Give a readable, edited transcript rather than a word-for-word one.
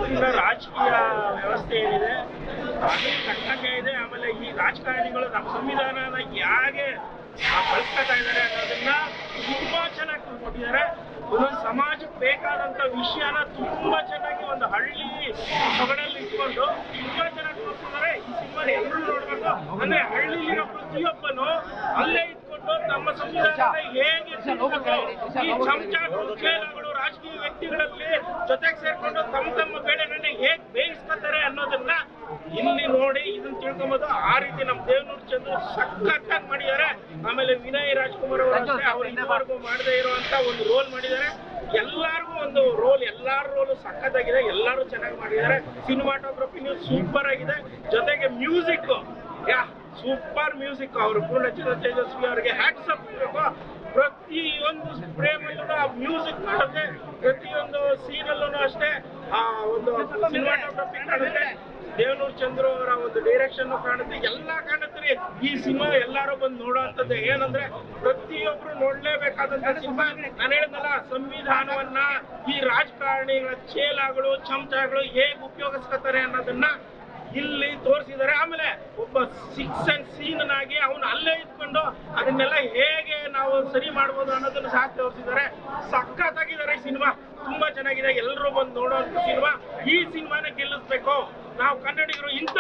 ಇವತ್ತಿನ ರಾಜಕೀಯ ವ್ಯವಸ್ಥೆ ಏನಿದೆ ಅದು ಕಟ್ಟಕ್ಕೆ ಇದೆ. ಆಮೇಲೆ ಈ ರಾಜಕಾರಣಿಗಳು ನಮ್ಮ ಸಂವಿಧಾನನ ಹೇಗೆ ಬಳಸ್ಕೊತಾ ಇದ್ದಾರೆ ಅನ್ನೋದನ್ನ ತುಂಬಾ ಚೆನ್ನಾಗಿ ತಿಳ್ಕೊಂಡಿದ್ದಾರೆ. ಒಂದೊಂದು ಸಮಾಜಕ್ಕೆ ಬೇಕಾದಂತ ವಿಷಯನ ತುಂಬಾ ಚೆನ್ನಾಗಿ ಒಂದು ಹಳ್ಳಿ ಸೊಗಡಲ್ಲಿ ಇಟ್ಕೊಂಡು ತುಂಬಾ ಚೆನ್ನಾಗಿ ತೋರಿಸಿದ್ದಾರೆ. ಈ ಸಿನಿಮಾನ ಎಲ್ಲರೂ ನೋಡ್ಬೇಕು. ಅಂದ್ರೆ ಹಳ್ಳಿಲಿರೋ ಪ್ರತಿಯೊಬ್ಬನು ಅಲ್ಲೇ ಇಟ್ಕೊಂಡು ನಮ್ಮ ಸಂವಿಧಾನದ ಹೇಗೆ ಈ ಚಮಚಗಳು ಚೇಲಗಳು ರಾಜಕೀಯ ವ್ಯಕ್ತಿಗಳಲ್ಲಿ ಜೊತೆಗೆ ಸೇರ್ಕೊಂಡು ತಮ್ಮ ಬೇಳೆಗಳನ್ನ ಹೇಗೆ ಬೇಯಿಸ್ಕೊತಾರೆ ಅನ್ನೋದನ್ನ ಇಲ್ಲಿ ನೋಡಿ ಇದನ್ನ ತಿಳ್ಕೊಂಬೋದು. ಆ ರೀತಿ ನಮ್ಮ ದೇವನೂರು ಚಂದ್ರು ಸಖತ್ತಾಗಿ ಮಾಡಿದ್ದಾರೆ. ಆಮೇಲೆ ವಿನಯ್ ರಾಜ್ಕುಮಾರ್ ಅವರು ಅಷ್ಟೇ, ಅವ್ರು ಇದುವರೆಗೂ ಮಾಡದೇ ಇರುವಂತ ಒಂದು ರೋಲ್ ಮಾಡಿದ್ದಾರೆ. ಎಲ್ಲಾರ್ಗು ಒಂದು ರೋಲ್, ಎಲ್ಲಾರ ರೋಲು ಸಖತ್ತಾಗಿದೆ, ಎಲ್ಲರೂ ಚೆನ್ನಾಗಿ ಮಾಡಿದ್ದಾರೆ. ಸಿನಿಮಾಟೋಗ್ರಫಿನೂ ಸೂಪರ್ ಆಗಿದೆ. ಜೊತೆಗೆ ಮ್ಯೂಸಿಕ್ ಸೂಪರ್ ಮ್ಯೂಸಿಕ್. ಅವರು ಪೂರ್ಣಚಂದ್ರ ತೇಜಸ್ವಿ ಅವರಿಗೆ ಹ್ಯಾಟ್ಸ್ ಅಪ್ ಇರಬೇಕು. ಪ್ರತಿಯೊಂದು ಫ್ರೇಮಲ್ಲೂ ಆ ಮ್ಯೂಸಿಕ್ ಕಾಣುತ್ತೆ, ಪ್ರತಿಯೊಂದು ಸೀನಲ್ಲೂ ಅಷ್ಟೇ ಆ ಒಂದು ಸಿನಿಮಾಟೋಗ್ರಫಿ ಕಾಣುತ್ತೆ. ದೇವನೂರು ಚಂದ್ರು ಅವರ ಒಂದು ಡೈರೆಕ್ಷನ್ ಕಾಣುತ್ತೆ, ಎಲ್ಲ ಕಾಣುತ್ತೆ. ಈ ಸಿನಿಮಾ ಎಲ್ಲರೂ ಬಂದು ನೋಡುವಂಥದ್ದು. ಏನಂದ್ರೆ ಪ್ರತಿಯೊಬ್ರು ನೋಡ್ಲೇಬೇಕಾದಂತ ಸಿನಿಮಾ. ನಾನು ಹೇಳಿದ್ನಲ್ಲ, ಸಂವಿಧಾನವನ್ನ ಈ ರಾಜಕಾರಣಿಗಳ ಚೇಲಾಗಳು ಚಮಚಗಳು ಹೇಗೆ ಉಪಯೋಗಿಸ್ಕೊತಾರೆ ಅನ್ನೋದನ್ನ ಇಲ್ಲಿ ತೋರಿಸಿದ್ದಾರೆ. ಆಮೇಲೆ ಒಬ್ಬ ಸೀನ್ ಆಗಿ ಅವನು ಅಲ್ಲೇ ಇದ್ಕೊಂಡು ಅದನ್ನೆಲ್ಲ ಹೇಗೆ ನಾವು ಸರಿ ಮಾಡ್ಬೋದು ಅನ್ನೋದನ್ನ ಸಹ ತೋರಿಸಿದ್ದಾರೆ. ಸಖತ್ತಾಗಿದ್ದಾರೆ. ಈ ಸಿನಿಮಾ ತುಂಬಾ ಚೆನ್ನಾಗಿದೆ, ಎಲ್ಲರೂ ಬಂದು ನೋಡುವಂತ ಸಿನಿಮಾ. ಈ ಸಿನಿಮಾನ ಗೆಲ್ಲಿಸ್ಬೇಕು ನಾವು ಕನ್ನಡಿಗರು. ಇಂಥ